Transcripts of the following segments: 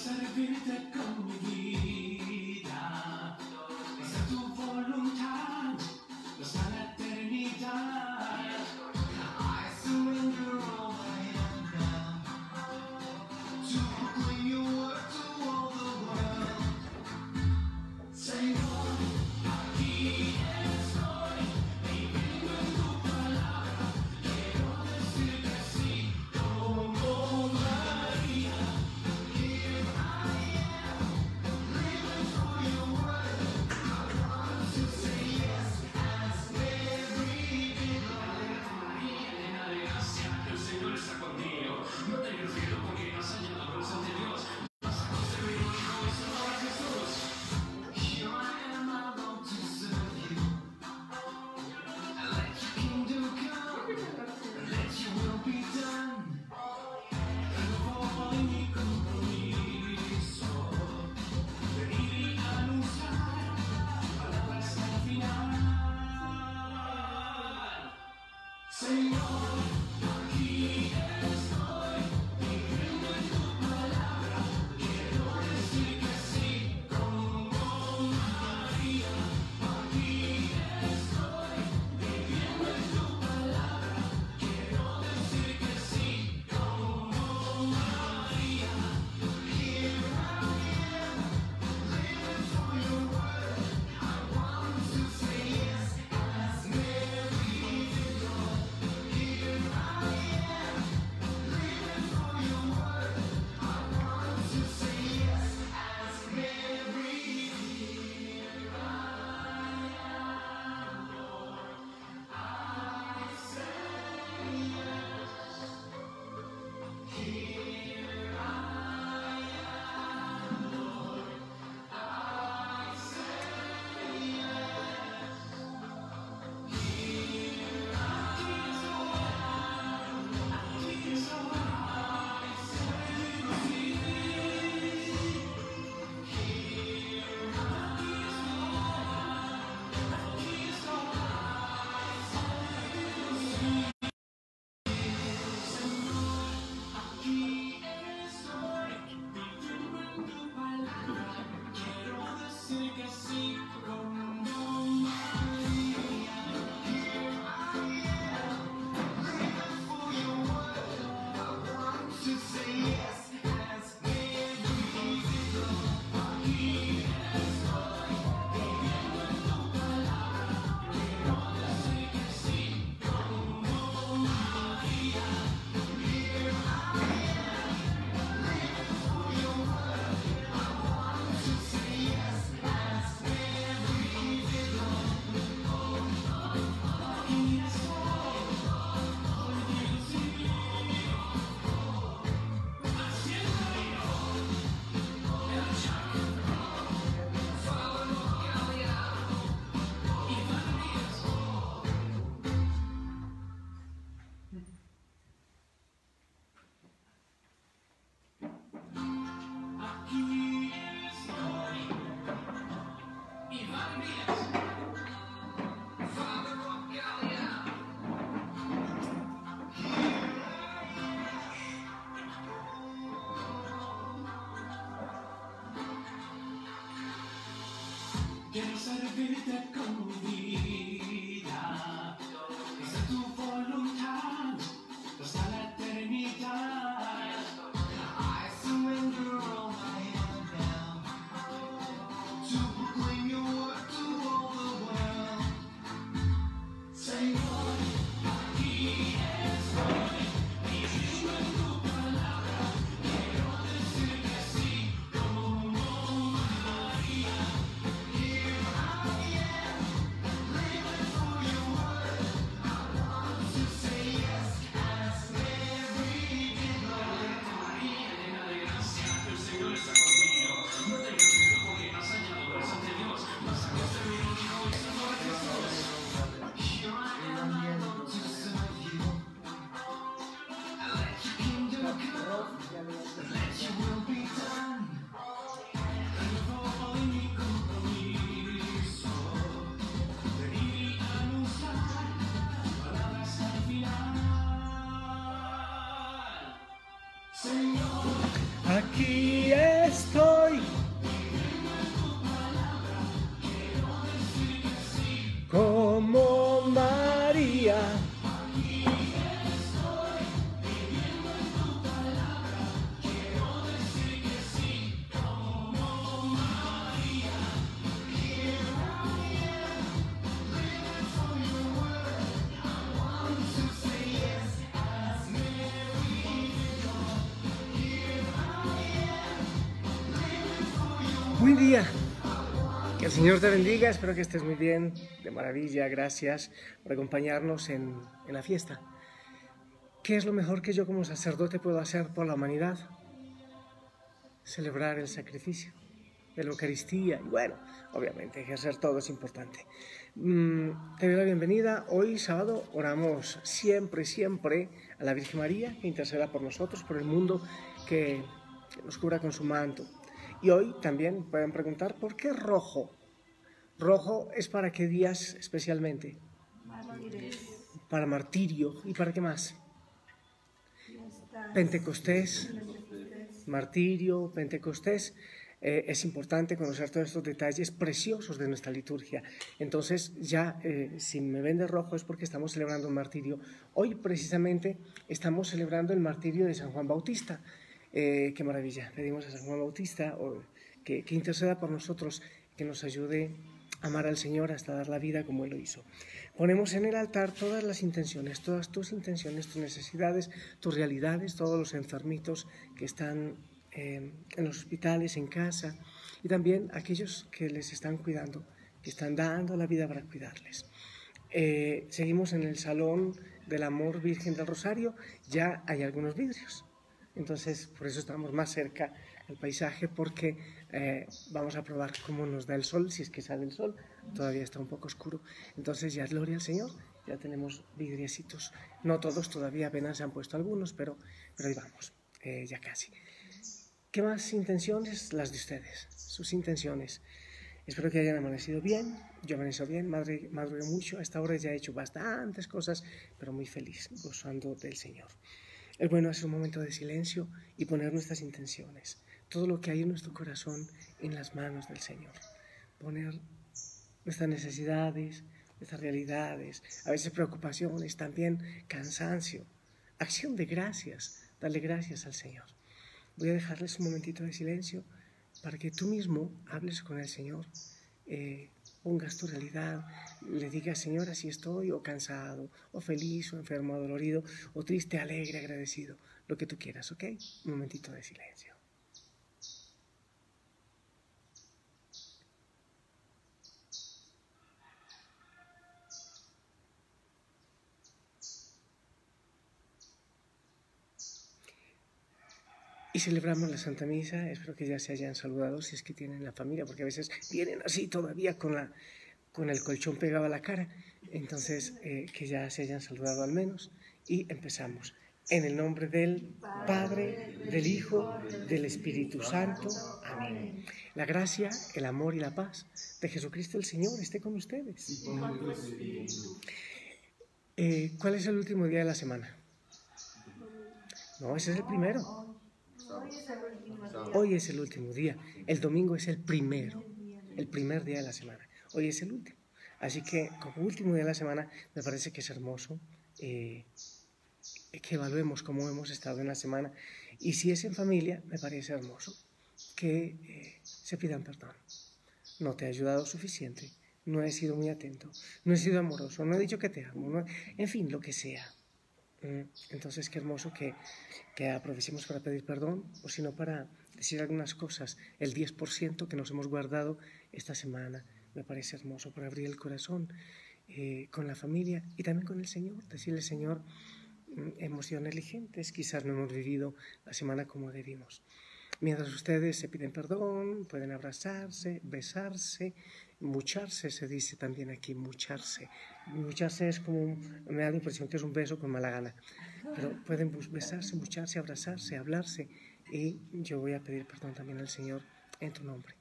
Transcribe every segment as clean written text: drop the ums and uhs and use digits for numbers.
servirte con mi vida, hacer tu voluntad hasta la eternidad. I surrender all I am now to proclaim your word to all the world. Señor, aquí estoy, viviendo en tu palabra. Quiero decir que sí, como María. Here I am, living for your word. I want to say yes as Mary did. María, llena de gracia, que el Señor está contigo. No tengas miedo porque has hallado la presencia de Dios. Vas a construir un hijo y solo a Jesús. Here I am, I long to serve you. Let your kingdom come, let your will be done. Renuevo mi compromiso, venir y anunciar palabras hasta el final. Señor, aquí estoy, viviendo en tu palabra. Quiero decir que sí, como María. Aquí estoy, viviendo en tu palabra. Quiero decir que sí, como María. Here I am, living for your word. I want to say yes as Mary did, Lord. Here I am, living for your word. I want to say yes as Mary did. Here I am, Lord. I say yes. Here I am, Lord. I say yes. Here I am, aquí estoy, I say sí. Here I am, aquí estoy, Señor, aquí estoy, viviendo en tu palabra. Quiero decir que sí, como María. Here I am, living for your word. I want to say yes as Mary did, Lord. Aquí estoy, viviendo en tu palabra. Quiero decir que sí, como María. Here I am, living for your word. I want to say yes as Mary did, Lord. Aquí estoy, hoy digo sí. Haciendo mío el chaco, Fábalo, Galia y Marías. Aquí estoy, Iván Díaz, Father of Galia. Quiero servirte con mi vida, hacer tu voluntad hasta la eternidad. I surrender all I am now to proclaim your word to all the world. Señor, aquí estoy, viviendo en tu palabra. Quiero decir que sí, como María. Here I am, living for your word. Aquí estoy. Como María. Buen día. Que el Señor te bendiga, espero que estés muy bien, de maravilla, gracias por acompañarnos en la fiesta. ¿Qué es lo mejor que yo como sacerdote puedo hacer por la humanidad? Celebrar el sacrificio de la Eucaristía y bueno, obviamente ejercer todo es importante. Te doy la bienvenida, hoy sábado oramos siempre a la Virgen María, que interceda por nosotros, por el mundo, que nos cubra con su manto. Y hoy también pueden preguntar, ¿por qué rojo? ¿Rojo es para qué días especialmente? Para martirio. ¿Y para qué más? Pentecostés, martirio, Pentecostés. Es importante conocer todos estos detalles preciosos de nuestra liturgia. Entonces ya, si me ven de rojo es porque estamos celebrando un martirio. Hoy precisamente estamos celebrando el martirio de San Juan Bautista. Qué maravilla, pedimos a San Juan Bautista que interceda por nosotros, que nos ayude a amar al Señor hasta dar la vida como Él lo hizo. Ponemos en el altar todas las intenciones, todas tus intenciones, tus necesidades, tus realidades, todos los enfermitos que están en los hospitales, en casa, y también aquellos que les están cuidando, que están dando la vida para cuidarles. Seguimos en el Salón del Amor Virgen del Rosario, ya hay algunos vidrios. Entonces, por eso estamos más cerca del paisaje, porque vamos a probar cómo nos da el sol, si es que sale el sol, todavía está un poco oscuro. Entonces, ya gloria al Señor, ya tenemos vidriecitos, no todos todavía, apenas se han puesto algunos, pero ahí vamos, ya casi. ¿Qué más intenciones? Las de ustedes, sus intenciones. Espero que hayan amanecido bien, yo amanezco bien, madrugué mucho, a esta hora ya he hecho bastantes cosas, pero muy feliz, gozando del Señor. Es bueno hacer un momento de silencio y poner nuestras intenciones, todo lo que hay en nuestro corazón en las manos del Señor. Poner nuestras necesidades, nuestras realidades, a veces preocupaciones, también cansancio, acción de gracias, darle gracias al Señor. Voy a dejarles un momentito de silencio para que tú mismo hables con el Señor, pongas tu realidad, le digas, Señor, así estoy, o cansado, o feliz, o enfermo, o dolorido, o triste, alegre, agradecido, lo que tú quieras, ¿ok? Un momentito de silencio. Y celebramos la Santa Misa, espero que ya se hayan saludado si es que tienen la familia, porque a veces vienen así todavía con el colchón pegado a la cara, entonces que ya se hayan saludado al menos, y empezamos. En el nombre del Padre, del Hijo, del Espíritu Santo. Amén. La gracia, el amor y la paz de Jesucristo el Señor esté con ustedes. ¿Cuál es el último día de la semana? No, ese es el primero. Hoy es el último día. El domingo es el primer día de la semana. Hoy es el último. Así que como último día de la semana me parece que es hermoso que evaluemos cómo hemos estado en la semana, y si es en familia me parece hermoso que se pidan perdón. No te he ayudado suficiente, no he sido muy atento, no he sido amoroso, no he dicho que te amo, en fin, lo que sea. Entonces qué hermoso que aprovechemos para pedir perdón, o si no para decir algunas cosas, el 10% que nos hemos guardado esta semana. Me parece hermoso para abrir el corazón con la familia y también con el Señor, decirle, Señor, emociones ligentes, quizás no hemos vivido la semana como debimos. Mientras ustedes se piden perdón, pueden abrazarse, besarse, mucharse, se dice también aquí, mucharse. Mucharse es como, me da la impresión que es un beso con mala gana, pero pueden besarse, mucharse, abrazarse, hablarse, y yo voy a pedir perdón también al Señor en tu nombre.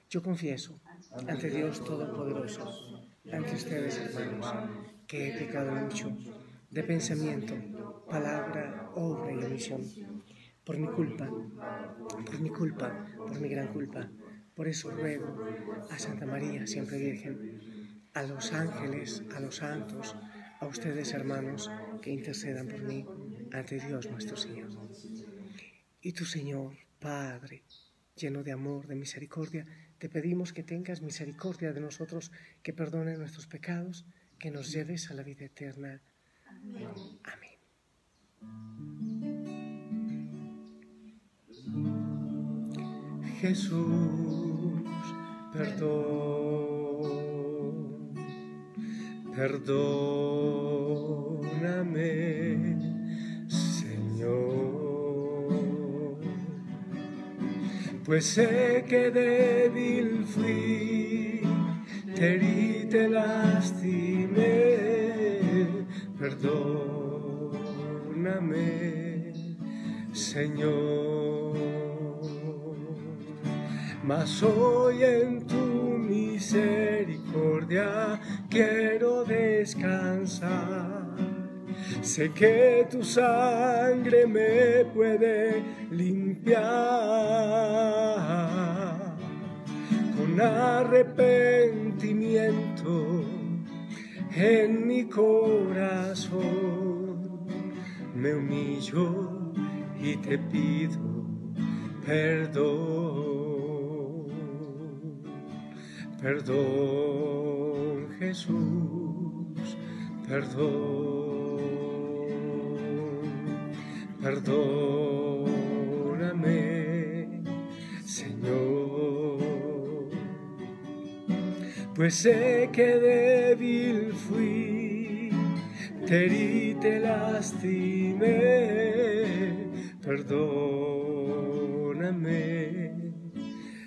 Yo confieso ante Dios Todopoderoso, ante ustedes, hermanos, que he pecado mucho de pensamiento, palabra, obra y omisión. por mi culpa, por mi gran culpa. Por eso ruego a Santa María, siempre Virgen, a los ángeles, a los santos, a ustedes, hermanos, que intercedan por mí ante Dios nuestro Señor. Y tú, Señor, Padre, lleno de amor, de misericordia, te pedimos que tengas misericordia de nosotros, que perdones nuestros pecados, que nos lleves a la vida eterna. Amén. Jesús, perdón, perdóname, Señor, pues sé que débil fui, te herí, te lastimé, perdóname, Señor. Mas hoy en tu misericordia quiero descansar. Sé que tu sangre me puede limpiar. Con arrepentimiento en mi corazón me humillo y te pido perdón. Perdón, Jesús, perdón, perdóname, Señor, pues sé que débil fui, te herí, te lastimé, perdóname,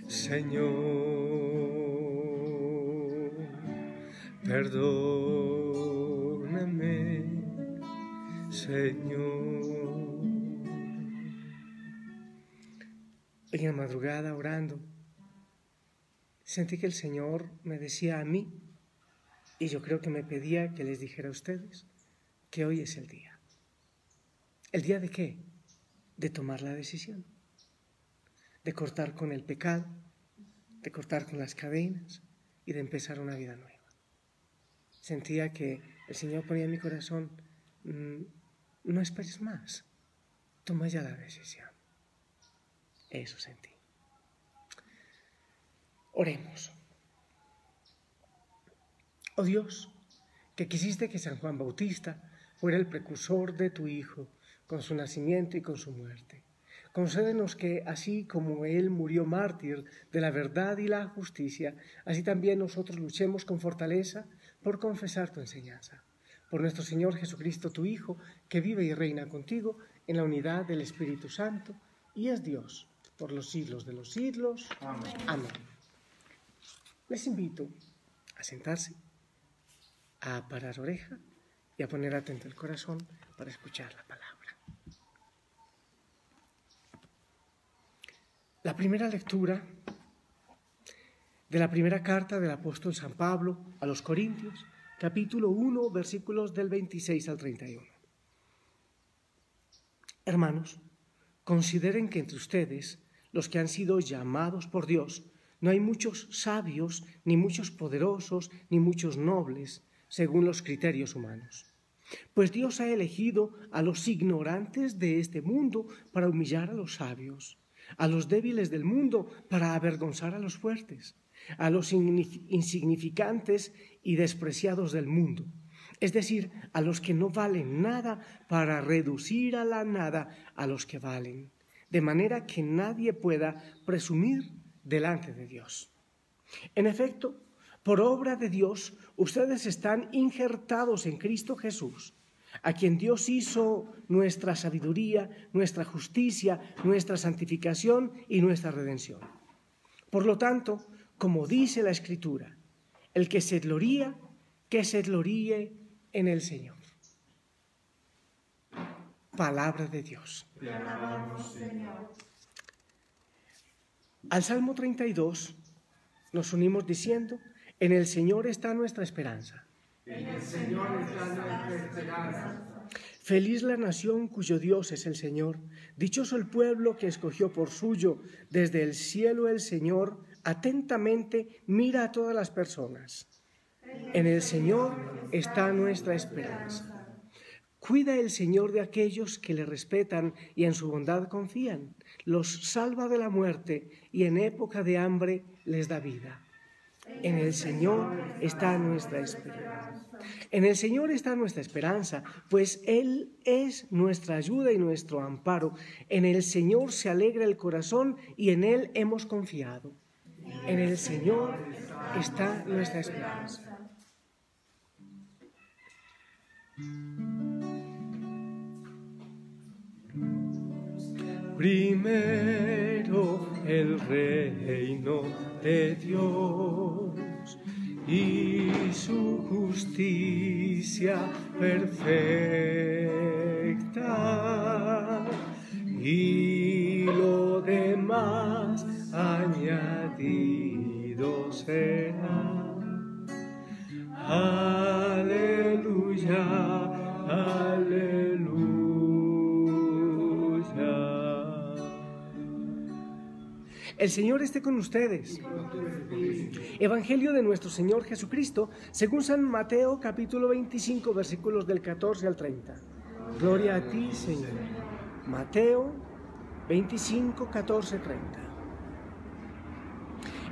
Señor. Perdóname, Señor. Hoy en la madrugada, orando, sentí que el Señor me decía a mí, y yo creo que me pedía que les dijera a ustedes, que hoy es el día. ¿El día de qué? De tomar la decisión, de cortar con el pecado, de cortar con las cadenas y de empezar una vida nueva. Sentía que el Señor ponía en mi corazón, no esperes más, toma ya la decisión. Eso sentí. Oremos. Oh Dios, que quisiste que San Juan Bautista fuera el precursor de tu Hijo, con su nacimiento y con su muerte. Concédenos que, así como Él murió mártir de la verdad y la justicia, así también nosotros luchemos con fortaleza por confesar tu enseñanza. Por nuestro Señor Jesucristo, tu Hijo, que vive y reina contigo en la unidad del Espíritu Santo, y es Dios por los siglos de los siglos. Amén. Amén. Les invito a sentarse, a parar oreja y a poner atento el corazón para escuchar la palabra. La primera lectura de la primera carta del apóstol San Pablo a los Corintios, capítulo 1, versículos del 26 al 31. Hermanos, consideren que entre ustedes, los que han sido llamados por Dios, no hay muchos sabios, ni muchos poderosos, ni muchos nobles, según los criterios humanos. Pues Dios ha elegido a los ignorantes de este mundo para humillar a los sabios, a los débiles del mundo para avergonzar a los fuertes, a los insignificantes y despreciados del mundo, es decir, a los que no valen nada para reducir a la nada a los que valen, de manera que nadie pueda presumir delante de Dios. En efecto, por obra de Dios, ustedes están injertados en Cristo Jesús, a quien Dios hizo nuestra sabiduría, nuestra justicia, nuestra santificación y nuestra redención. Por lo tanto, como dice la Escritura, el que se gloría, que se gloríe en el Señor. Palabra de Dios. Te alabamos, Señor. Al Salmo 32 nos unimos diciendo, en el Señor está nuestra esperanza. En el Señor está nuestra esperanza. Feliz la nación cuyo Dios es el Señor. Dichoso el pueblo que escogió por suyo. Desde el cielo el Señor atentamente mira a todas las personas. En el Señor está nuestra esperanza. Cuida el Señor de aquellos que le respetan y en su bondad confían. Los salva de la muerte y en época de hambre les da vida. En el Señor está nuestra esperanza. En el Señor está nuestra esperanza, pues Él es nuestra ayuda y nuestro amparo. En el Señor se alegra el corazón y en Él hemos confiado. En el Señor está nuestra esperanza. Primero el reino de Dios y su justicia perfecta, y lo demás añadido será. Aleluya, aleluya. El Señor esté con ustedes. Evangelio de nuestro Señor Jesucristo, según San Mateo, capítulo 25, versículos del 14 al 30. Gloria a ti, Señor. Mateo 25, 14, 30.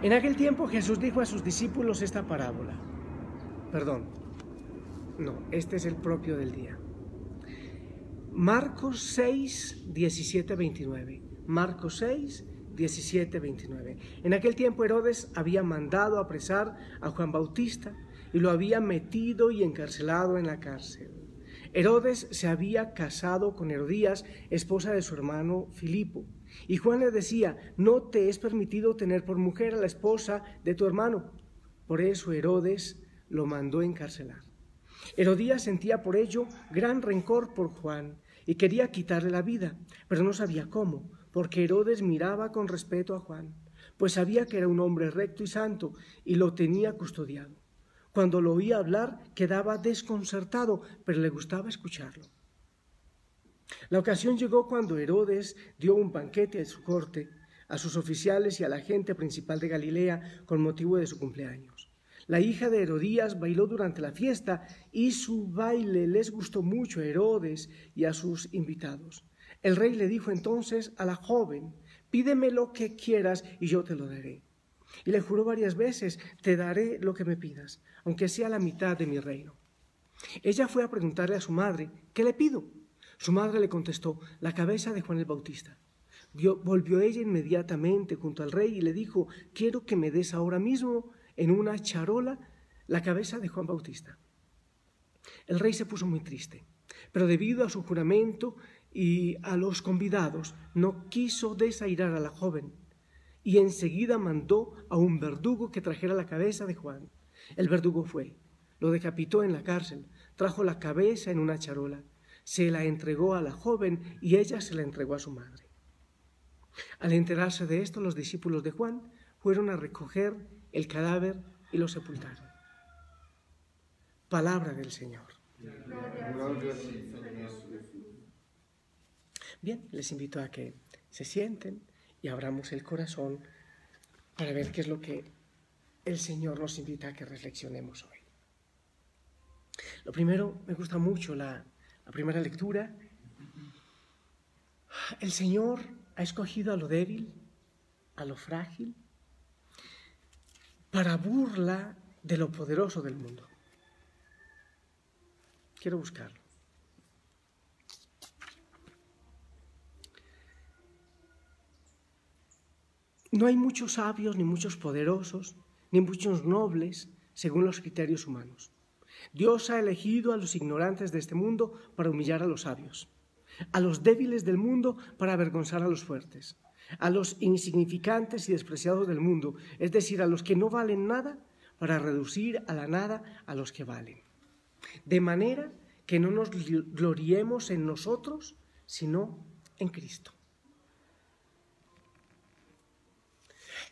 En aquel tiempo Jesús dijo a sus discípulos esta parábola. Este es el propio del día. Marcos 6, 17, 29. Marcos 6, 17, 29. En aquel tiempo Herodes había mandado apresar a Juan Bautista y lo había metido y encarcelado en la cárcel. Herodes se había casado con Herodías, esposa de su hermano Filipo. Y Juan le decía: no te es permitido tener por mujer a la esposa de tu hermano. Por eso Herodes lo mandó encarcelar. Herodías sentía por ello gran rencor por Juan y quería quitarle la vida, pero no sabía cómo, porque Herodes miraba con respeto a Juan, pues sabía que era un hombre recto y santo y lo tenía custodiado. Cuando lo oía hablar quedaba desconcertado, pero le gustaba escucharlo. La ocasión llegó cuando Herodes dio un banquete a su corte, a sus oficiales y a la gente principal de Galilea con motivo de su cumpleaños. La hija de Herodías bailó durante la fiesta y su baile les gustó mucho a Herodes y a sus invitados. El rey le dijo entonces a la joven: pídeme lo que quieras y yo te lo daré. Y le juró varias veces: te daré lo que me pidas, aunque sea la mitad de mi reino. Ella fue a preguntarle a su madre: ¿qué le pido? Su madre le contestó: la cabeza de Juan el Bautista. Volvió ella inmediatamente junto al rey y le dijo: quiero que me des ahora mismo en una charola la cabeza de Juan Bautista. El rey se puso muy triste, pero debido a su juramento y a los convidados no quiso desairar a la joven, y enseguida mandó a un verdugo que trajera la cabeza de Juan. El verdugo fue, lo decapitó en la cárcel, trajo la cabeza en una charola, se la entregó a la joven y ella se la entregó a su madre. Al enterarse de esto, los discípulos de Juan fueron a recoger el cadáver y lo sepultaron. Palabra del Señor. Bien, les invito a que se sienten y abramos el corazón para ver qué es lo que el Señor nos invita a que reflexionemos hoy. Lo primero, me gusta mucho la primera lectura. El Señor ha escogido a lo débil, a lo frágil, para burla de lo poderoso del mundo. Quiero buscarlo. No hay muchos sabios, ni muchos poderosos, ni muchos nobles, según los criterios humanos. Dios ha elegido a los ignorantes de este mundo para humillar a los sabios, a los débiles del mundo para avergonzar a los fuertes, a los insignificantes y despreciados del mundo, es decir, a los que no valen nada, para reducir a la nada a los que valen. De manera que no nos gloriemos en nosotros, sino en Cristo.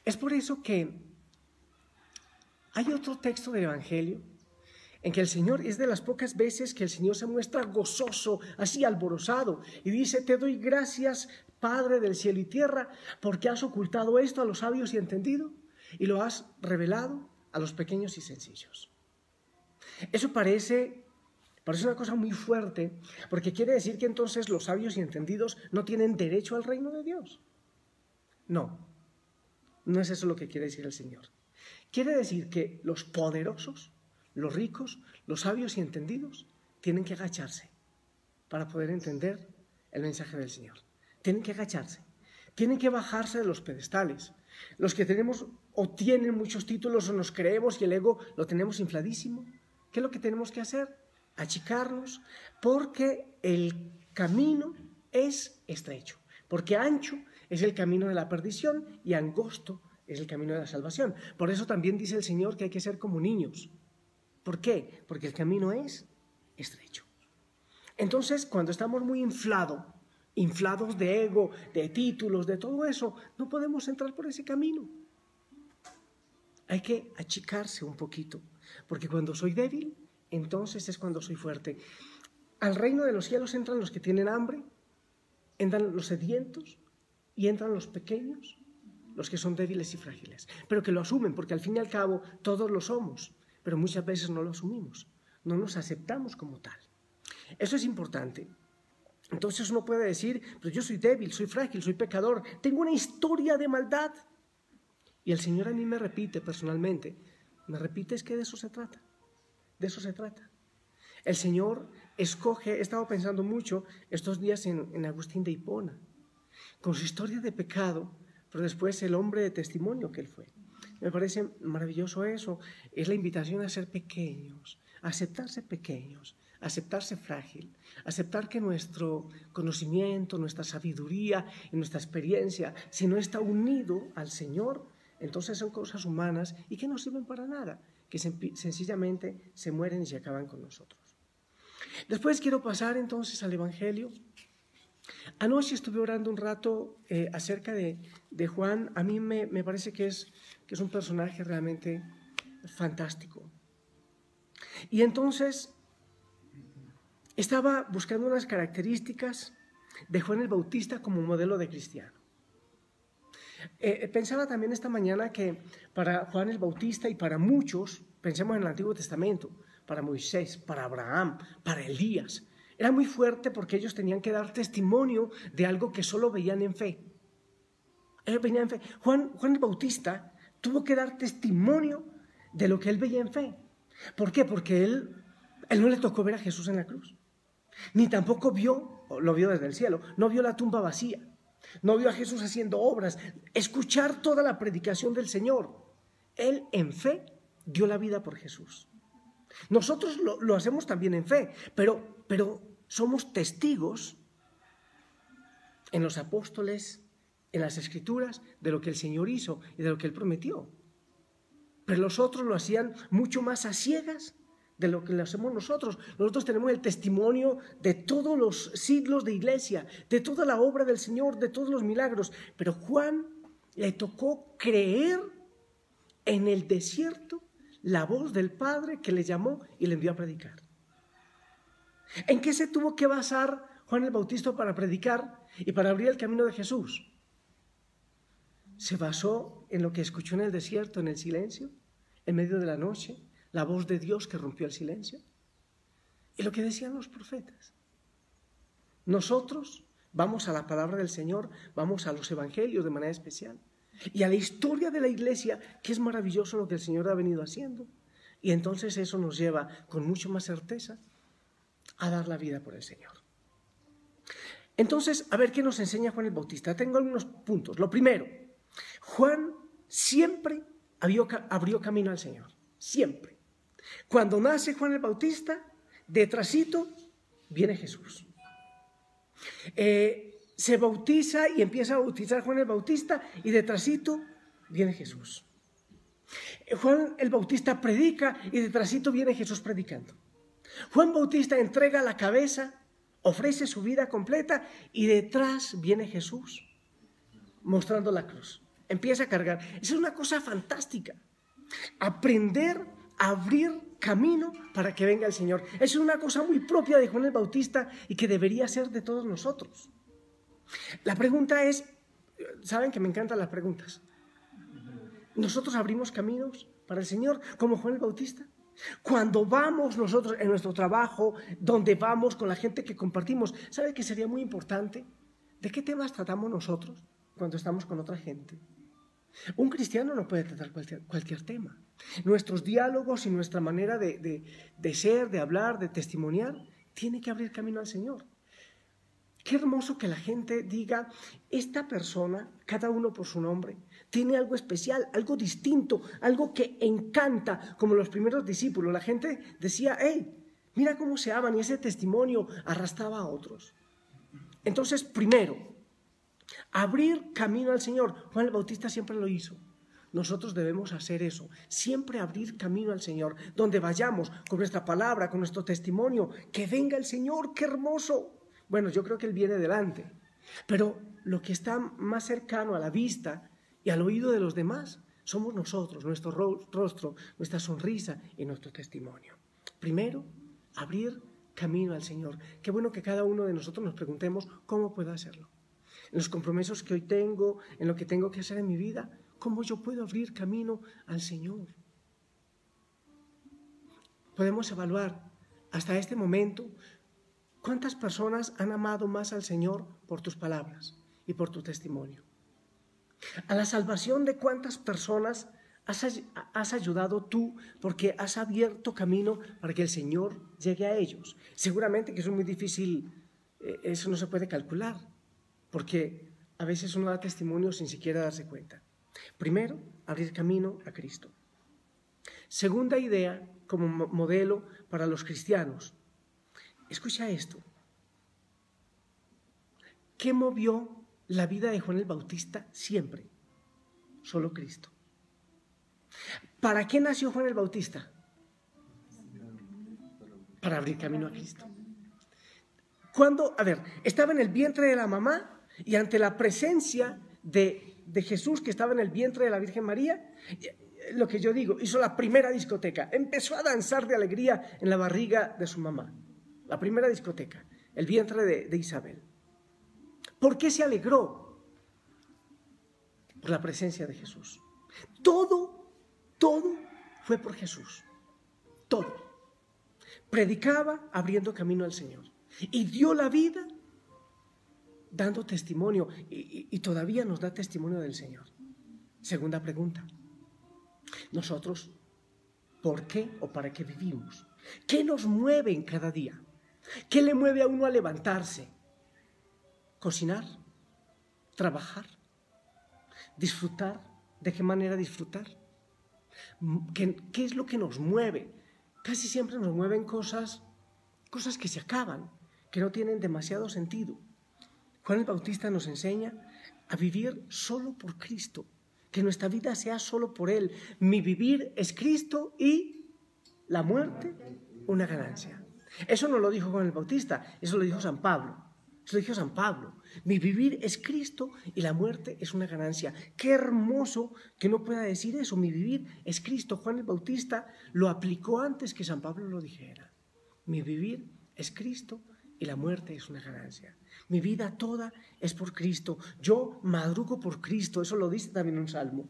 Es por eso que hay otro texto del Evangelio en que el Señor es de las pocas veces que el Señor se muestra gozoso, así alborozado, y dice: te doy gracias, Padre del cielo y tierra, porque has ocultado esto a los sabios y entendidos y lo has revelado a los pequeños y sencillos. Eso parece una cosa muy fuerte, porque quiere decir que entonces los sabios y entendidos no tienen derecho al reino de Dios. No, no es eso lo que quiere decir el Señor. Quiere decir que los poderosos, los ricos, los sabios y entendidos tienen que agacharse para poder entender el mensaje del Señor. Tienen que agacharse, tienen que bajarse de los pedestales. Los que tenemos o tienen muchos títulos o nos creemos y el ego lo tenemos infladísimo, ¿qué es lo que tenemos que hacer? Achicarnos, porque el camino es estrecho, porque ancho es el camino de la perdición y angosto es el camino de la salvación. Por eso también dice el Señor que hay que ser como niños. ¿Por qué? Porque el camino es estrecho. Entonces, cuando estamos muy inflados de ego, de títulos, de todo eso, no podemos entrar por ese camino. Hay que achicarse un poquito, porque cuando soy débil, entonces es cuando soy fuerte. Al reino de los cielos entran los que tienen hambre, entran los sedientos y entran los pequeños, los que son débiles y frágiles, pero que lo asumen, porque al fin y al cabo todos lo somos, pero muchas veces no lo asumimos, no nos aceptamos como tal. Eso es importante. Entonces uno puede decir: pero yo soy débil, soy frágil, soy pecador, tengo una historia de maldad. Y el Señor a mí me repite personalmente, es que de eso se trata. De eso se trata. El Señor escoge, he estado pensando mucho estos días en Agustín de Hipona, con su historia de pecado, pero después el hombre de testimonio que él fue. Me parece maravilloso eso. Es la invitación a ser pequeños, a aceptarse pequeños, a aceptarse frágil, a aceptar que nuestro conocimiento, nuestra sabiduría y nuestra experiencia, si no está unido al Señor, entonces son cosas humanas y que no sirven para nada, que sencillamente se mueren y se acaban con nosotros. Después quiero pasar entonces al Evangelio. Anoche estuve orando un rato acerca de Juan. A mí me parece que es un personaje realmente fantástico. Y entonces estaba buscando unas características de Juan el Bautista como modelo de cristiano. Pensaba también esta mañana que para Juan el Bautista y para muchos, pensemos en el Antiguo Testamento, para Moisés, para Abraham, para Elías, era muy fuerte porque ellos tenían que dar testimonio de algo que solo veían en fe. Ellos veían en fe. Juan el Bautista tuvo que dar testimonio de lo que él veía en fe. ¿Por qué? Porque él no le tocó ver a Jesús en la cruz, ni tampoco lo vio desde el cielo, no vio la tumba vacía. No vio a Jesús haciendo obras, escuchar toda la predicación del Señor. Él en fe dio la vida por Jesús. Nosotros lo hacemos también en fe, pero somos testigos en los apóstoles, en las Escrituras, de lo que el Señor hizo y de lo que Él prometió. Pero los otros lo hacían mucho más a ciegas de lo que lo hacemos nosotros. Nosotros tenemos el testimonio de todos los siglos de iglesia, de toda la obra del Señor, de todos los milagros. Pero Juan le tocó creer en el desierto la voz del Padre que le llamó y le envió a predicar. ¿En qué se tuvo que basar Juan el Bautista para predicar y para abrir el camino de Jesús? Se basó en lo que escuchó en el desierto, en el silencio, en medio de la noche, la voz de Dios que rompió el silencio, y lo que decían los profetas. Nosotros vamos a la palabra del Señor, vamos a los evangelios de manera especial, y a la historia de la iglesia, que es maravilloso lo que el Señor ha venido haciendo, y entonces eso nos lleva con mucho más certeza a dar la vida por el Señor. Entonces, a ver qué nos enseña Juan el Bautista. Tengo algunos puntos. Lo primero, Juan siempre abrió camino al Señor, siempre. Cuando nace Juan el Bautista, detrásito viene Jesús. Se bautiza y empieza a bautizar Juan el Bautista y detrásito viene Jesús. Juan el Bautista predica y detrásito viene Jesús predicando. Juan Bautista entrega la cabeza, ofrece su vida completa y detrás viene Jesús mostrando la cruz. Empieza a cargar. Esa es una cosa fantástica. Aprender abrir camino para que venga el Señor. Eso es una cosa muy propia de Juan el Bautista y que debería ser de todos nosotros. La pregunta es, saben que me encantan las preguntas. ¿Nosotros abrimos caminos para el Señor como Juan el Bautista? Cuando vamos nosotros en nuestro trabajo, donde vamos con la gente que compartimos, ¿sabe que sería muy importante? ¿De qué temas tratamos nosotros cuando estamos con otra gente? Un cristiano no puede tratar cualquier tema. Nuestros diálogos y nuestra manera de ser, de hablar, de testimoniar, tiene que abrir camino al Señor. Qué hermoso que la gente diga, esta persona, cada uno por su nombre, tiene algo especial, algo distinto, algo que encanta, como los primeros discípulos. La gente decía, hey, mira cómo se aman, y ese testimonio arrastraba a otros. Entonces, primero, abrir camino al Señor. Juan el Bautista siempre lo hizo. Nosotros debemos hacer eso, siempre abrir camino al Señor. Donde vayamos, con nuestra palabra, con nuestro testimonio, que venga el Señor, qué hermoso. Bueno, yo creo que Él viene delante, pero lo que está más cercano a la vista y al oído de los demás somos nosotros, nuestro rostro, nuestra sonrisa y nuestro testimonio. Primero, abrir camino al Señor. Qué bueno que cada uno de nosotros nos preguntemos cómo puedo hacerlo. En los compromisos que hoy tengo, en lo que tengo que hacer en mi vida, ¿cómo yo puedo abrir camino al Señor? Podemos evaluar hasta este momento ¿cuántas personas han amado más al Señor por tus palabras y por tu testimonio? A la salvación de cuántas personas has ayudado tú porque has abierto camino para que el Señor llegue a ellos. Seguramente que eso es muy difícil, eso no se puede calcular, porque a veces uno da testimonio sin siquiera darse cuenta. Primero, abrir camino a Cristo. Segunda idea, como modelo para los cristianos. Escucha esto. ¿Qué movió la vida de Juan el Bautista siempre? Solo Cristo. ¿Para qué nació Juan el Bautista? Para abrir camino a Cristo. Cuando, estaba en el vientre de la mamá y ante la presencia de Jesús que estaba en el vientre de la Virgen María, lo que yo digo, hizo la primera discoteca, empezó a danzar de alegría en la barriga de su mamá. La primera discoteca, el vientre de Isabel. ¿Por qué se alegró? Por la presencia de Jesús. Todo fue por Jesús. Todo. Predicaba abriendo camino al Señor. Y dio la vida dando testimonio. Y todavía nos da testimonio del Señor. Segunda pregunta. Nosotros, ¿por qué o para qué vivimos? ¿Qué nos mueve en cada día? ¿Qué le mueve a uno a levantarse? ¿Cocinar? ¿Trabajar? ¿Disfrutar? ¿De qué manera disfrutar? ¿Qué es lo que nos mueve? Casi siempre nos mueven cosas que se acaban, que no tienen demasiado sentido. Juan el Bautista nos enseña a vivir solo por Cristo, que nuestra vida sea solo por Él. Mi vivir es Cristo y la muerte una ganancia. Eso no lo dijo Juan el Bautista, eso lo dijo San Pablo. Eso lo dijo San Pablo. Mi vivir es Cristo y la muerte es una ganancia. Qué hermoso que no pueda decir eso. Mi vivir es Cristo. Juan el Bautista lo aplicó antes que San Pablo lo dijera. Mi vivir es Cristo y la muerte es una ganancia. Mi vida toda es por Cristo. Yo madrugo por Cristo. Eso lo dice también un salmo.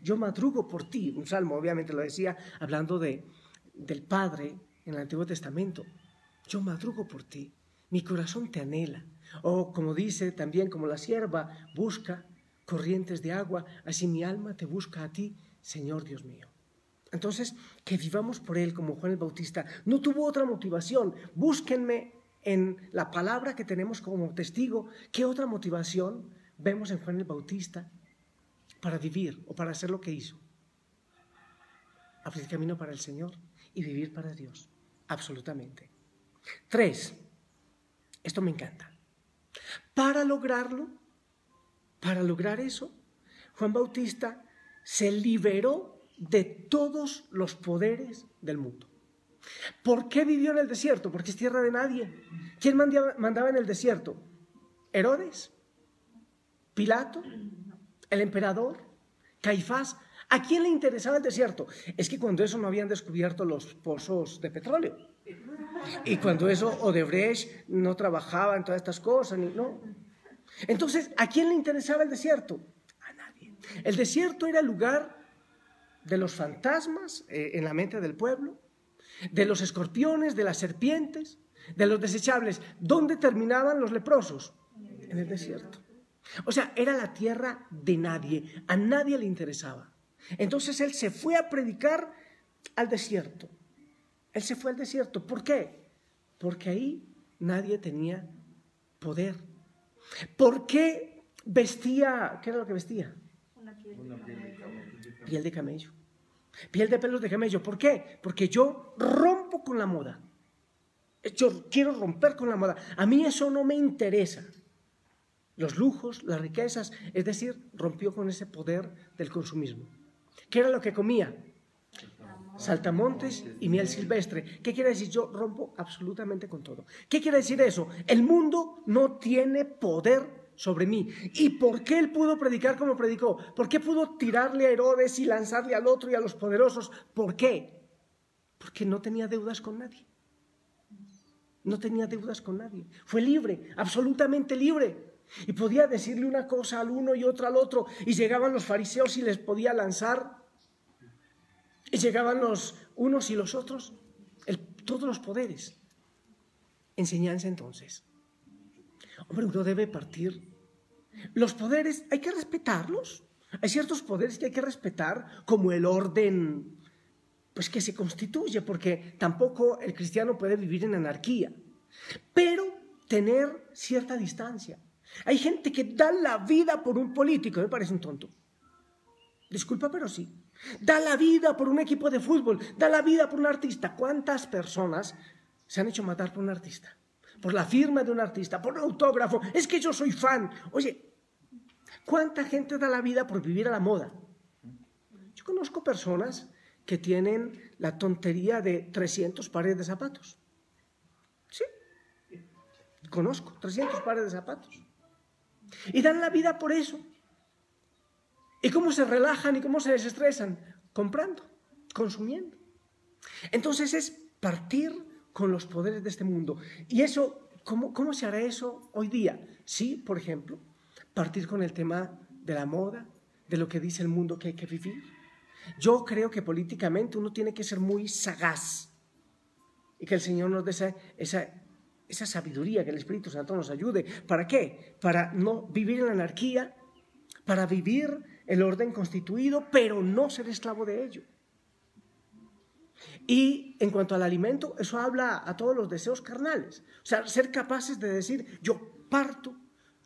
Yo madrugo por ti. Un salmo obviamente lo decía hablando del Padre en el Antiguo Testamento. Yo madrugo por ti. Mi corazón te anhela. O como dice también, como la sierva busca corrientes de agua, así mi alma te busca a ti, Señor Dios mío. Entonces, que vivamos por Él como Juan el Bautista. No tuvo otra motivación. Búsquenme en la palabra que tenemos como testigo. ¿Qué otra motivación vemos en Juan el Bautista para vivir o para hacer lo que hizo? Abrir camino para el Señor y vivir para Dios. Absolutamente. 3. Esto me encanta. Para lograr eso, Juan Bautista se liberó de todos los poderes del mundo. ¿Por qué vivió en el desierto? Porque es tierra de nadie. ¿Quién mandaba en el desierto? ¿Herodes? ¿Pilato? ¿El emperador? ¿Caifás? ¿A quién le interesaba el desierto? Es que cuando eso no habían descubierto los pozos de petróleo. Y cuando eso Odebrecht no trabajaba en todas estas cosas, no. Entonces, ¿a quién le interesaba el desierto? A nadie. El desierto era el lugar de los fantasmas en la mente del pueblo, de los escorpiones, de las serpientes, de los desechables. ¿Dónde terminaban los leprosos? En el desierto. O sea, era la tierra de nadie, a nadie le interesaba. Entonces él se fue a predicar al desierto. Él se fue al desierto. ¿Por qué? Porque ahí nadie tenía poder. ¿Por qué vestía? ¿Qué era lo que vestía? Piel de camello. Piel de pelos de camello. ¿Por qué? Porque yo rompo con la moda. Yo quiero romper con la moda. A mí eso no me interesa. Los lujos, las riquezas, es decir, rompió con ese poder del consumismo. ¿Qué era lo que comía? Saltamontes y miel silvestre. ¿Qué quiere decir? Yo rompo absolutamente con todo. ¿Qué quiere decir eso? El mundo no tiene poder sobre mí. ¿Y por qué él pudo predicar como predicó? ¿Por qué pudo tirarle a Herodes y lanzarle al otro y a los poderosos? ¿Por qué? Porque no tenía deudas con nadie. No tenía deudas con nadie. Fue libre, absolutamente libre. Y podía decirle una cosa al uno y otra al otro. Y llegaban los fariseos y les podía lanzar. Y llegaban los unos y los otros. Todos los poderes. Enseñanza entonces. Hombre, uno debe partir. Los poderes hay que respetarlos. Hay ciertos poderes que hay que respetar, como el orden pues que se constituye, porque tampoco el cristiano puede vivir en anarquía. Pero tener cierta distancia. Hay gente que da la vida por un político, me parece un tonto. Disculpa, pero sí. Da la vida por un equipo de fútbol, da la vida por un artista. ¿Cuántas personas se han hecho matar por un artista? Por la firma de un artista, por un autógrafo. Es que yo soy fan. Oye, ¿cuánta gente da la vida por vivir a la moda? Yo conozco personas que tienen la tontería de 300 pares de zapatos. Sí, conozco 300 pares de zapatos. Y dan la vida por eso. ¿Y cómo se relajan y cómo se desestresan? Comprando, consumiendo. Entonces es partir con los poderes de este mundo. ¿Y eso, cómo se hará eso hoy día? Sí, por ejemplo, partir con el tema de la moda, de lo que dice el mundo que hay que vivir. Yo creo que políticamente uno tiene que ser muy sagaz y que el Señor nos dé esa sabiduría, que el Espíritu Santo nos ayude. ¿Para qué? Para no vivir en la anarquía, para vivir el orden constituido, pero no ser esclavo de ello. Y en cuanto al alimento, eso habla a todos los deseos carnales. O sea, ser capaces de decir, yo parto,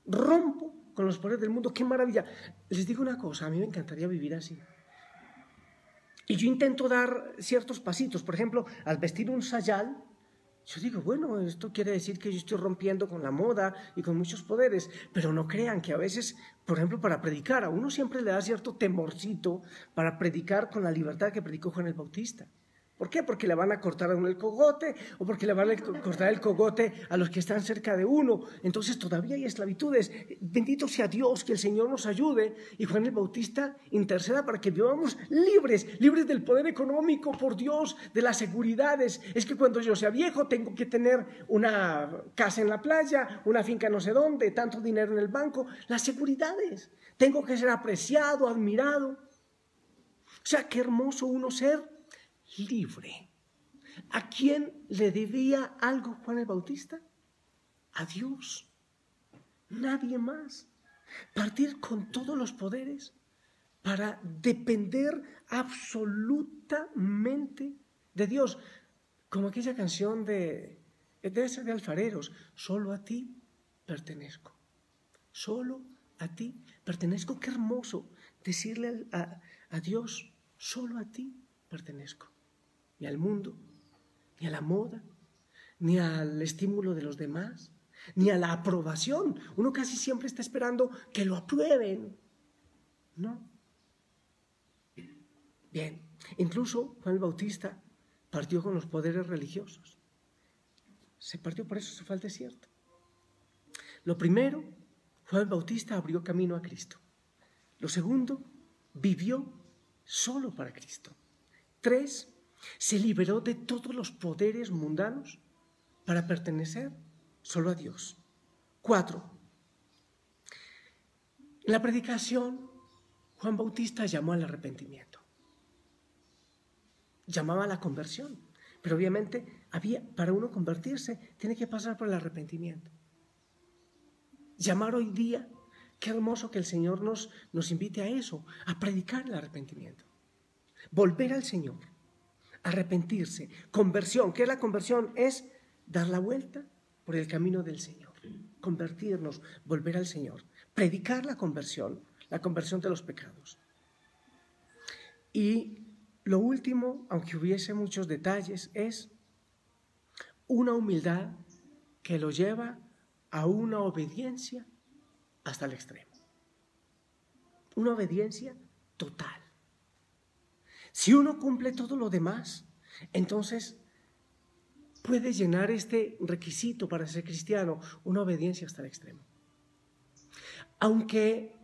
rompo con los poderes del mundo. ¡Qué maravilla! Les digo una cosa, a mí me encantaría vivir así. Y yo intento dar ciertos pasitos. Por ejemplo, al vestir un sayal, yo digo, bueno, esto quiere decir que yo estoy rompiendo con la moda y con muchos poderes, pero no crean que a veces, por ejemplo, para predicar, a uno siempre le da cierto temorcito para predicar con la libertad que predicó Juan el Bautista. ¿Por qué? Porque le van a cortar a uno el cogote o porque le van a cortar el cogote a los que están cerca de uno. Entonces todavía hay esclavitudes. Bendito sea Dios, que el Señor nos ayude y Juan el Bautista interceda para que vivamos libres del poder económico, por Dios, de las seguridades. Es que cuando yo sea viejo tengo que tener una casa en la playa, una finca no sé dónde, tanto dinero en el banco. Las seguridades. Tengo que ser apreciado, admirado. O sea, qué hermoso uno ser libre. ¿A quién le debía algo Juan el Bautista? A Dios. Nadie más. Partir con todos los poderes para depender absolutamente de Dios. Como aquella canción debe ser de Alfareros, solo a ti pertenezco. Solo a ti pertenezco. Qué hermoso decirle a Dios, solo a ti pertenezco. Ni al mundo, ni a la moda, ni al estímulo de los demás, ni a la aprobación. Uno casi siempre está esperando que lo aprueben. No. Bien, incluso Juan el Bautista partió con los poderes religiosos. Se partió, por eso se fue al desierto. Lo primero, Juan el Bautista abrió camino a Cristo. Lo segundo, vivió solo para Cristo. 3, se liberó de todos los poderes mundanos para pertenecer solo a Dios. 4, en la predicación, Juan Bautista llamó al arrepentimiento. Llamaba a la conversión. Pero obviamente para uno convertirse tiene que pasar por el arrepentimiento. Llamar hoy día, qué hermoso que el Señor nos invite a eso, a predicar el arrepentimiento. Volver al Señor, arrepentirse. Conversión, ¿qué es la conversión? Es dar la vuelta por el camino del Señor. Convertirnos, volver al Señor. Predicar la conversión de los pecados. Y lo último, aunque hubiese muchos detalles, es una humildad que lo lleva a una obediencia hasta el extremo. Una obediencia total. Si uno cumple todo lo demás, entonces puede llenar este requisito para ser cristiano, una obediencia hasta el extremo. Aunque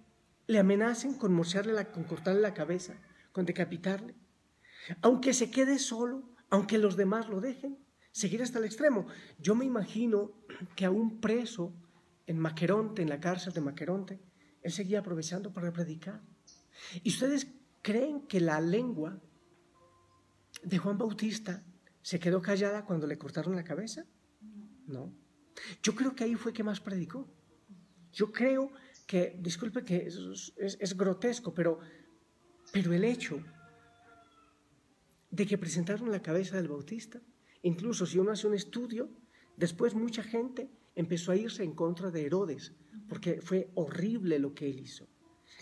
le amenacen con cortarle la cabeza, con decapitarle, aunque se quede solo, aunque los demás lo dejen, seguir hasta el extremo. Yo me imagino que a un preso en Maqueronte, en la cárcel de Maqueronte, él seguía aprovechando para predicar. ¿Y ustedes creen que la lengua de Juan Bautista se quedó callada cuando le cortaron la cabeza? No. Yo creo que ahí fue que más predicó. Yo creo que, disculpe que es grotesco, pero el hecho de que presentaron la cabeza del Bautista, incluso si uno hace un estudio, después mucha gente empezó a irse en contra de Herodes, porque fue horrible lo que él hizo.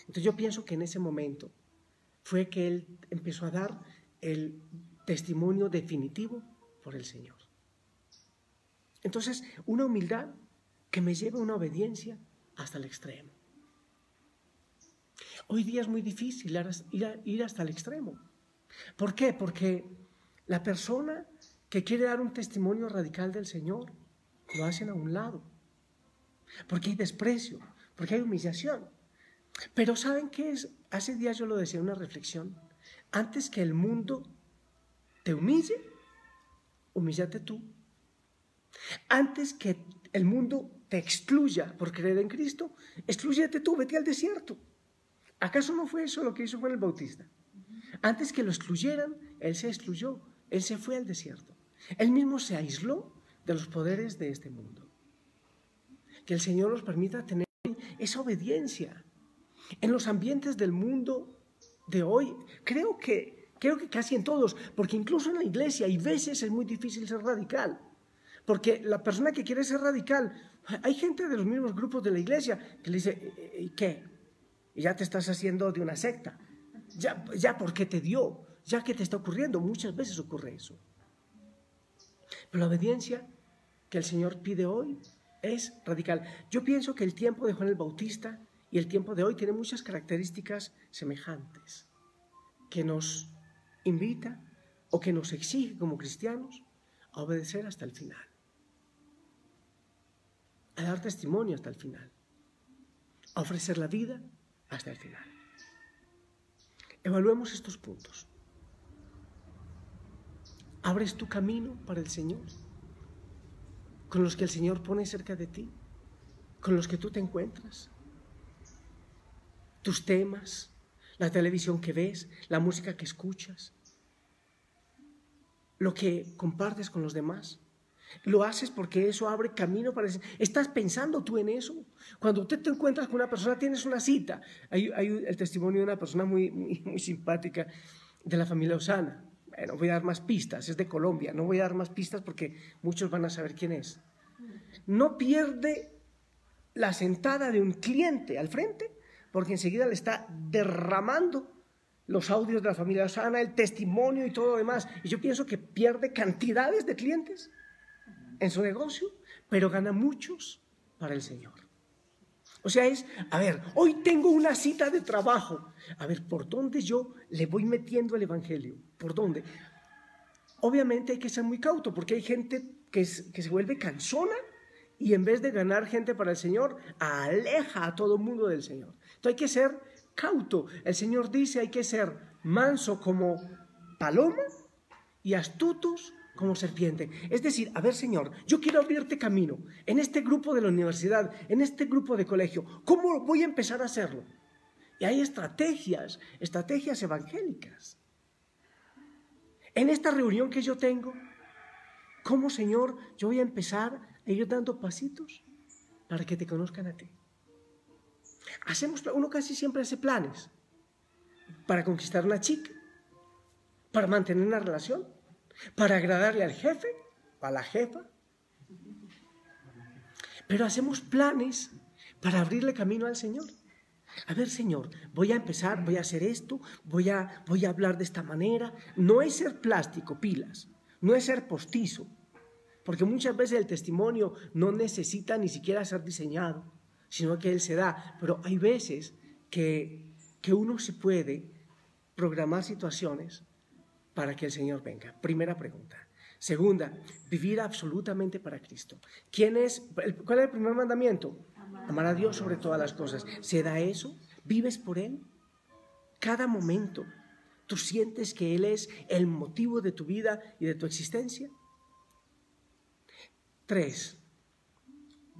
Entonces yo pienso que en ese momento fue que él empezó a dar el testimonio definitivo por el Señor. Entonces, una humildad que me lleva a una obediencia hasta el extremo. Hoy día es muy difícil ir hasta el extremo. ¿Por qué? Porque la persona que quiere dar un testimonio radical del Señor lo hacen a un lado. Porque hay desprecio, porque hay humillación. Pero ¿saben qué es? Hace días yo lo decía en una reflexión. Antes que el mundo te humille, humíllate tú. Antes que el mundo te excluya por creer en Cristo, exclúyete tú, vete al desierto. ¿Acaso no fue eso lo que hizo Juan el Bautista? Antes que lo excluyeran, él se excluyó, él se fue al desierto. Él mismo se aisló de los poderes de este mundo. Que el Señor nos permita tener esa obediencia. En los ambientes del mundo de hoy, creo que casi en todos, porque incluso en la iglesia hay veces es muy difícil ser radical. Porque la persona que quiere ser radical, hay gente de los mismos grupos de la iglesia que le dice, ¿y qué? Y ya te estás haciendo de una secta. Ya ¿por qué te dio? ¿Ya qué te está ocurriendo? Muchas veces ocurre eso. Pero la obediencia que el Señor pide hoy es radical. Yo pienso que el tiempo de Juan el Bautista y el tiempo de hoy tiene muchas características semejantes, que nos invita o que nos exige como cristianos a obedecer hasta el final, a dar testimonio hasta el final, a ofrecer la vida hasta el final. Evaluemos estos puntos. ¿Abres tu camino para el Señor? ¿Con los que el Señor pone cerca de ti? ¿Con los que tú te encuentras? ¿Tus temas? ¿La televisión que ves? ¿La música que escuchas? ¿Lo que compartes con los demás? ¿Lo haces porque eso abre camino para el Señor? ¿Estás pensando tú en eso? Cuando usted te encuentras con una persona, tienes una cita. Hay el testimonio de una persona muy simpática de la familia Osana. Bueno, voy a dar más pistas, es de Colombia. No voy a dar más pistas porque muchos van a saber quién es. No pierde la sentada de un cliente al frente porque enseguida le está derramando los audios de la familia Osana, el testimonio y todo lo demás. Y yo pienso que pierde cantidades de clientes en su negocio, pero gana muchos para el Señor. O sea, hoy tengo una cita de trabajo. ¿Por dónde yo le voy metiendo el evangelio? ¿Por dónde? Obviamente hay que ser muy cauto, porque hay gente que se vuelve cansona y en vez de ganar gente para el Señor, aleja a todo el mundo del Señor. Entonces hay que ser cauto. El Señor dice, hay que ser manso como paloma y astutos como serpiente. Es decir, a ver, Señor, yo quiero abrirte camino en este grupo de la universidad, en este grupo de colegio. ¿Cómo voy a empezar a hacerlo? Y hay estrategias evangélicas. En esta reunión que yo tengo, ¿cómo, Señor, yo voy a empezar a ir dando pasitos para que te conozcan a ti? Uno casi siempre hace planes para conquistar una chica, para mantener una relación, para agradarle al jefe o a la jefa. Pero hacemos planes para abrirle camino al Señor. A ver, Señor, voy a empezar, voy a hacer esto, voy a hablar de esta manera. No es ser plástico, pilas, no es ser postizo, porque muchas veces el testimonio no necesita ni siquiera ser diseñado, sino que Él se da. Pero hay veces que uno se puede programar situaciones para que el Señor venga. Primera pregunta. Segunda, vivir absolutamente para Cristo. ¿Cuál es el primer mandamiento? Amar a Dios sobre todas las cosas. ¿Se da eso? ¿Vives por Él? Cada momento, ¿tú sientes que Él es el motivo de tu vida y de tu existencia? 3.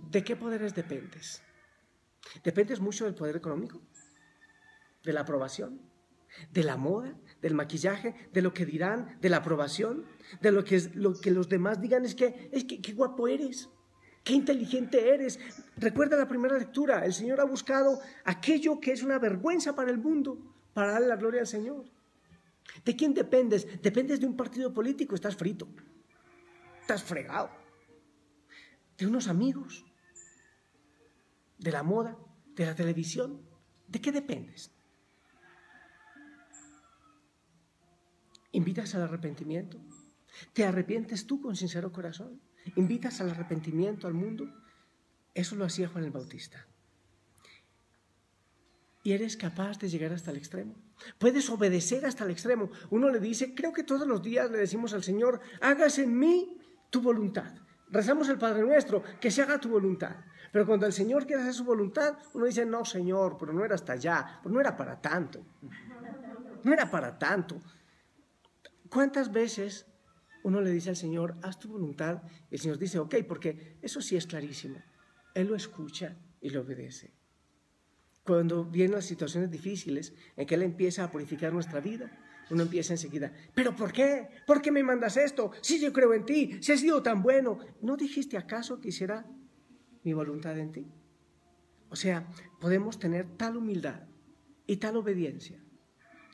¿De qué poderes dependes? ¿Dependes mucho del poder económico? ¿De la aprobación? ¿De la moda? ¿Del maquillaje? ¿De lo que dirán? ¿De la aprobación? ¿De lo que los demás digan? Es que qué guapo eres, qué inteligente eres. Recuerda la primera lectura, el Señor ha buscado aquello que es una vergüenza para el mundo, para darle la gloria al Señor. ¿De quién dependes? ¿Dependes de un partido político? Estás frito, estás fregado. ¿De unos amigos? ¿De la moda? ¿De la televisión? ¿De qué dependes? ¿Invitas al arrepentimiento? ¿Te arrepientes tú con sincero corazón? ¿Invitas al arrepentimiento al mundo? Eso lo hacía Juan el Bautista. ¿Y eres capaz de llegar hasta el extremo? ¿Puedes obedecer hasta el extremo? Uno le dice, creo que todos los días le decimos al Señor, hágase en mí tu voluntad. Rezamos el Padre Nuestro, que se haga tu voluntad. Pero cuando el Señor quiere hacer su voluntad, uno dice, no, Señor, pero no era hasta allá, pero no era para tanto. No era para tanto. ¿Cuántas veces uno le dice al Señor, haz tu voluntad? Y el Señor dice, ok, porque eso sí es clarísimo. Él lo escucha y lo obedece. Cuando vienen las situaciones difíciles en que Él empieza a purificar nuestra vida, uno empieza enseguida, ¿pero por qué? ¿Por qué me mandas esto? Si yo creo en ti, si has sido tan bueno. ¿No dijiste acaso que hiciera mi voluntad en ti? O sea, podemos tener tal humildad y tal obediencia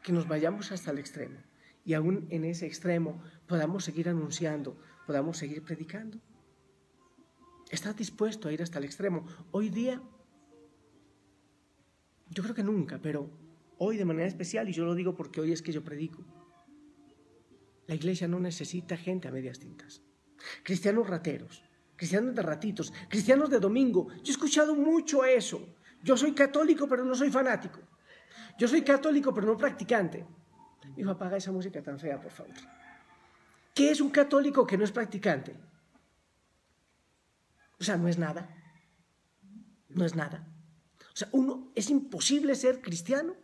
que nos vayamos hasta el extremo. Y aún en ese extremo podamos seguir anunciando, podamos seguir predicando. ¿Estás dispuesto a ir hasta el extremo? Hoy día, yo creo que nunca, pero hoy de manera especial, y yo lo digo porque hoy es que yo predico, la iglesia no necesita gente a medias tintas. Cristianos rateros, cristianos de ratitos, cristianos de domingo. Yo he escuchado mucho eso. Yo soy católico, pero no soy fanático. Yo soy católico, pero no practicante. Hijo, apaga esa música tan fea, por favor. ¿Qué es un católico que no es practicante? O sea, no es nada. No es nada. O sea, es imposible ser cristiano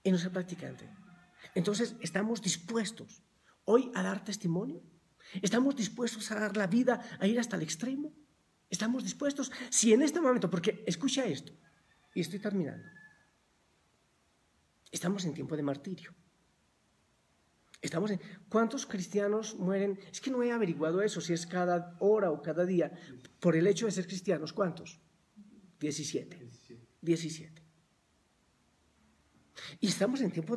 y no ser practicante. Entonces, ¿estamos dispuestos hoy a dar testimonio? ¿Estamos dispuestos a dar la vida, a ir hasta el extremo? ¿Estamos dispuestos? Si en este momento, porque escucha esto, y estoy terminando, estamos en tiempo de martirio. ¿Cuántos cristianos mueren? Es que no he averiguado eso, si es cada hora o cada día, por el hecho de ser cristianos. ¿Cuántos? 17. Y estamos en tiempo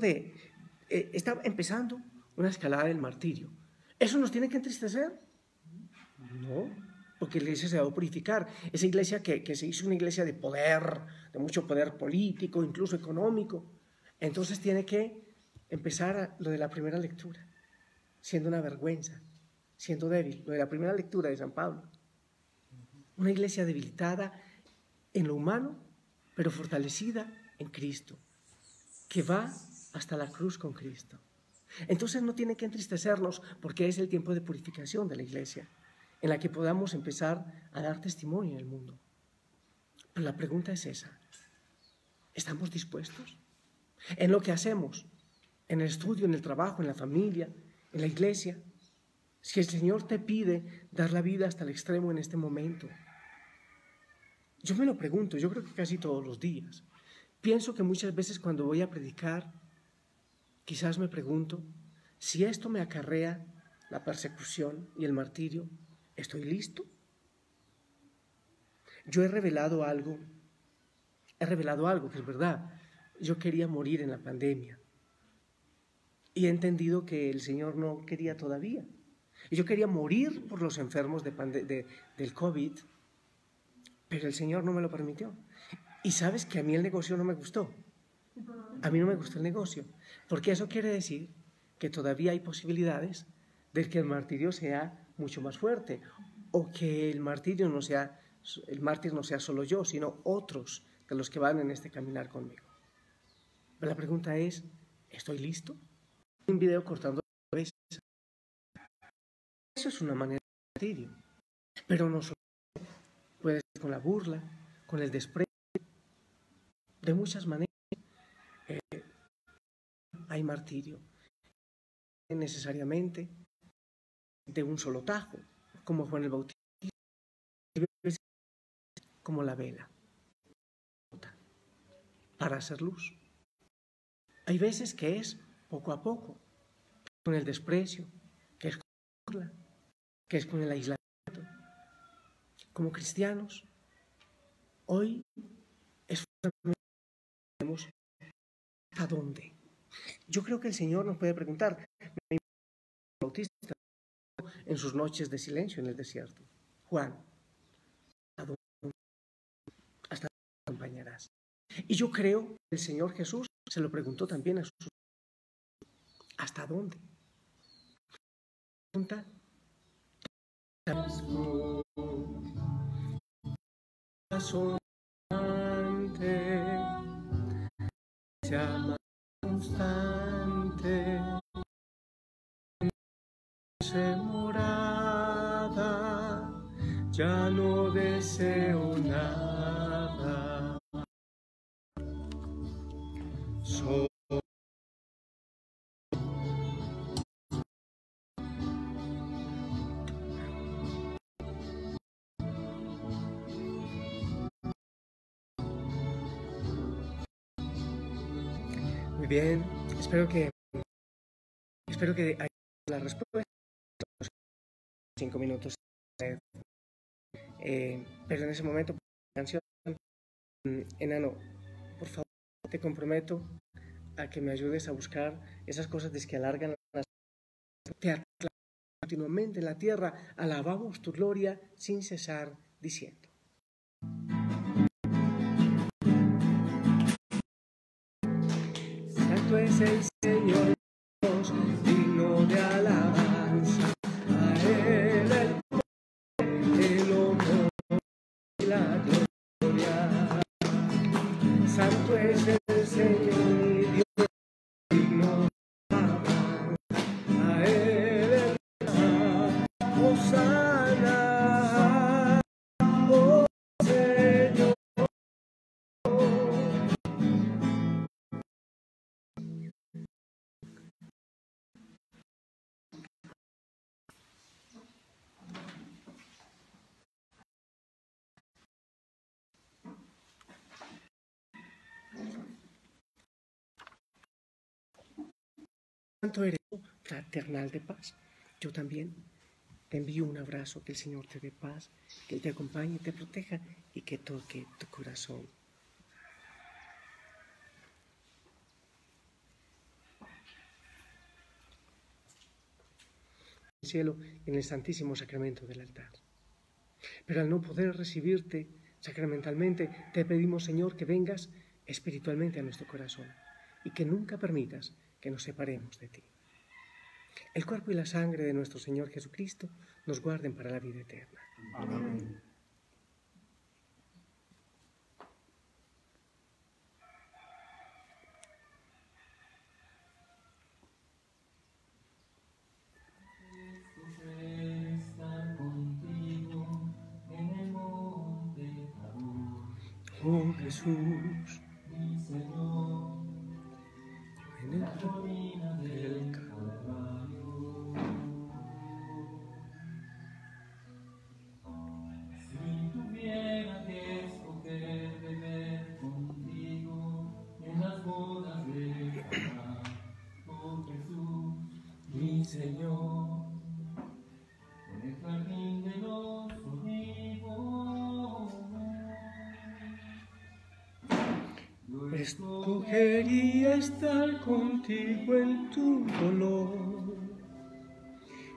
está empezando una escalada del martirio. ¿Eso nos tiene que entristecer? No, porque la iglesia se va a purificar. Esa iglesia que se hizo una iglesia de poder, de mucho poder político, incluso económico. Entonces tiene que empezar lo de la primera lectura, siendo una vergüenza, siendo débil. Lo de la primera lectura de San Pablo. Una iglesia debilitada en lo humano, pero fortalecida en Cristo, que va hasta la cruz con Cristo. Entonces no tiene que entristecernos, porque es el tiempo de purificación de la iglesia, en la que podamos empezar a dar testimonio en el mundo. Pero la pregunta es esa: ¿estamos dispuestos? En lo que hacemos, en el estudio, en el trabajo, en la familia, en la iglesia. Si el Señor te pide dar la vida hasta el extremo en este momento, yo me lo pregunto, yo creo que casi todos los días. Pienso que muchas veces cuando voy a predicar, quizás me pregunto, si esto me acarrea la persecución y el martirio, ¿estoy listo? Yo he revelado algo que es verdad. Yo quería morir en la pandemia y he entendido que el Señor no quería todavía. Y yo quería morir por los enfermos del COVID, pero el Señor no me lo permitió. Y sabes que a mí el negocio no me gustó. A mí no me gustó el negocio, porque eso quiere decir que todavía hay posibilidades de que el martirio sea mucho más fuerte, o que el mártir no sea solo yo, sino otros de los que van en este caminar conmigo. Pero la pregunta es, ¿estoy listo? Un video cortando la cabeza. Eso es una manera de martirio, pero no solo puede ser con la burla, con el desprecio, de muchas maneras hay martirio, necesariamente de un solo tajo, como fue en el bautismo, como la vela, para hacer luz. Hay veces que es poco a poco, con el desprecio, que es con la burla, que es con el aislamiento. Como cristianos, hoy esforzamos ¿hasta dónde? Yo creo que el Señor nos puede preguntar, el Bautista en sus noches de silencio en el desierto, Juan, ¿hasta dónde? ¿Hasta dónde acompañarás? Y yo creo que el Señor Jesús se lo preguntó también a sus ¿hasta dónde? Pregunta. Se ama constante, se morada, ya no deseo nada. Muy bien, espero que haya la respuesta. 5 minutos. Pero en ese momento, canción, enano, por favor, te comprometo a que me ayudes a buscar esas cosas que alargan las continuamente en la tierra. Alabamos tu gloria sin cesar diciendo. Santo es el Señor Dios, digno de alabanza. A Él el honor y la gloria. Santo es el Señor Dios, digno de alabanza. A Él Hosana, oh Señor. Santo eres fraternal de paz. Yo también te envío un abrazo, que el Señor te dé paz, que Él te acompañe, te proteja y que toque tu corazón. En el cielo, en el santísimo sacramento del altar. Pero al no poder recibirte sacramentalmente, te pedimos, Señor, que vengas espiritualmente a nuestro corazón y que nunca permitas que nos separemos de ti. El cuerpo y la sangre de nuestro Señor Jesucristo nos guarden para la vida eterna. Amén. Oh Jesús, mi Señor, en el mi Señor, en el jardín de los olivos. Yo Escogería estar contigo en tu dolor.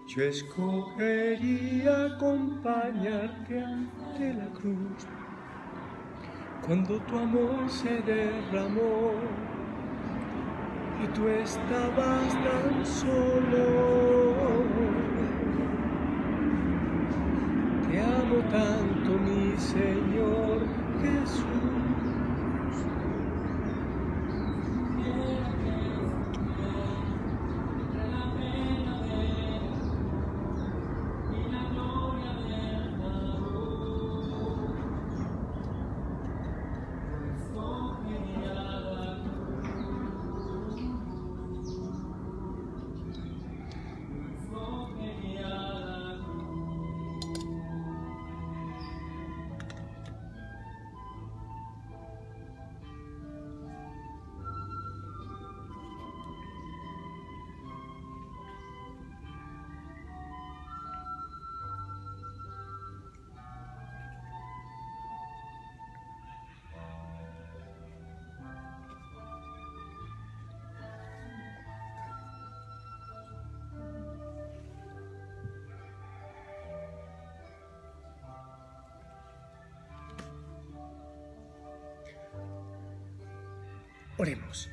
Yo escogería acompañarte ante la cruz. Cuando tu amor se derramó y tú estabas tan solo. Te amo tanto, mi Señor Jesús. Oremos.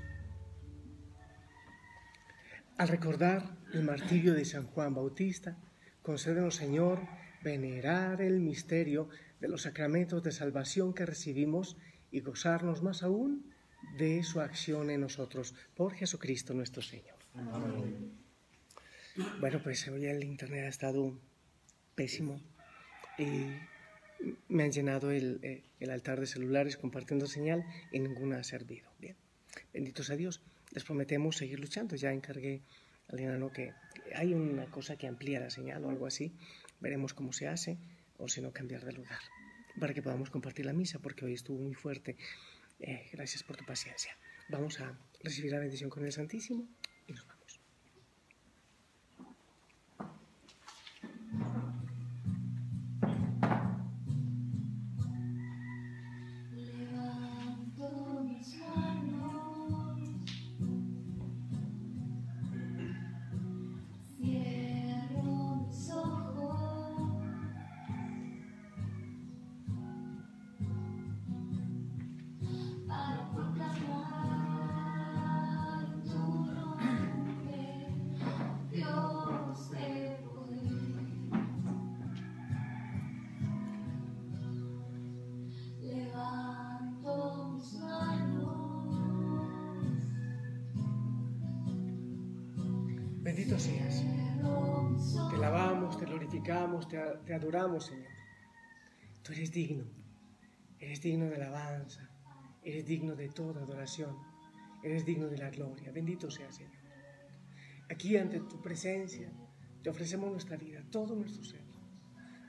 Al recordar el martirio de San Juan Bautista, concédenos, Señor, venerar el misterio de los sacramentos de salvación que recibimos y gozarnos más aún de su acción en nosotros, por Jesucristo nuestro Señor. Amén. Bueno, pues hoy el internet ha estado pésimo y me han llenado el altar de celulares compartiendo señal y ninguna ha servido. Bien. Benditos a Dios, les prometemos seguir luchando. Ya encargué al enano que hay una cosa que amplía la señal o algo así. Veremos cómo se hace, o si no, cambiar de lugar, para que podamos compartir la misa, porque hoy estuvo muy fuerte. Gracias por tu paciencia. Vamos a recibir la bendición con el Santísimo y nos vamos. Bendito seas. Te alabamos, te glorificamos, te adoramos, Señor. Tú eres digno de alabanza, eres digno de toda adoración, eres digno de la gloria. Bendito seas, Señor. Aquí ante tu presencia te ofrecemos nuestra vida, todo nuestro ser.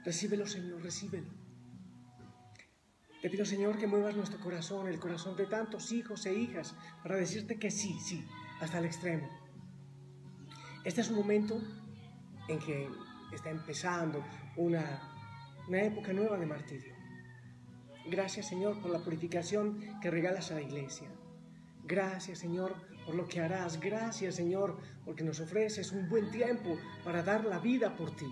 Recíbelo, Señor, recíbelo. Te pido, Señor, que muevas nuestro corazón, el corazón de tantos hijos e hijas, para decirte que sí, sí, hasta el extremo. Este es un momento en que está empezando una época nueva de martirio. Gracias, Señor, por la purificación que regalas a la Iglesia. Gracias, Señor, por lo que harás. Gracias, Señor, porque nos ofreces un buen tiempo para dar la vida por ti.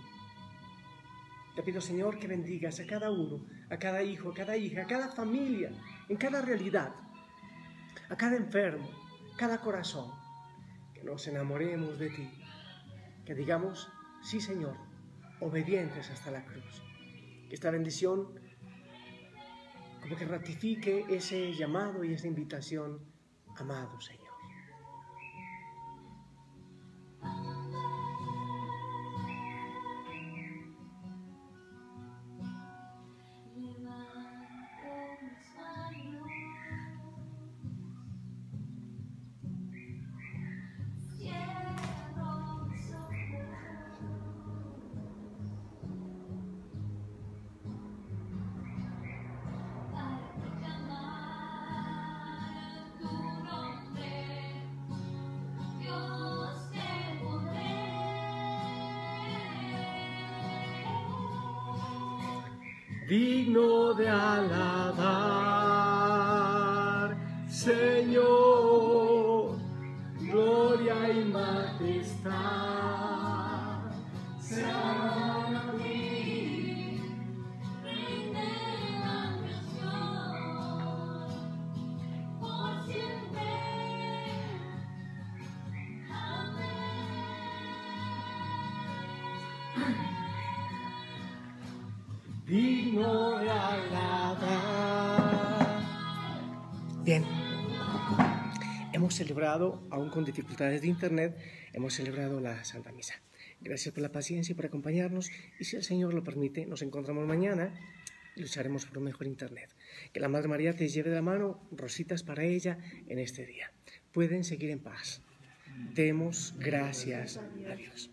Te pido, Señor, que bendigas a cada uno, a cada hijo, a cada hija, a cada familia, en cada realidad, a cada enfermo, cada corazón. Que nos enamoremos de ti. Que digamos, sí, Señor, obedientes hasta la cruz. Que esta bendición como que ratifique ese llamado y esa invitación, amado Señor. digno de alabar, Señor, gloria y majestad. Sean a ti, Rey de la creación, por siempre. Digno de alabar. Bien, hemos celebrado, aún con dificultades de internet, hemos celebrado la Santa Misa. Gracias por la paciencia y por acompañarnos, y si el Señor lo permite, nos encontramos mañana y lucharemos por un mejor internet. Que la Madre María te lleve de la mano rositas para ella en este día. Pueden seguir en paz. Demos gracias a Dios.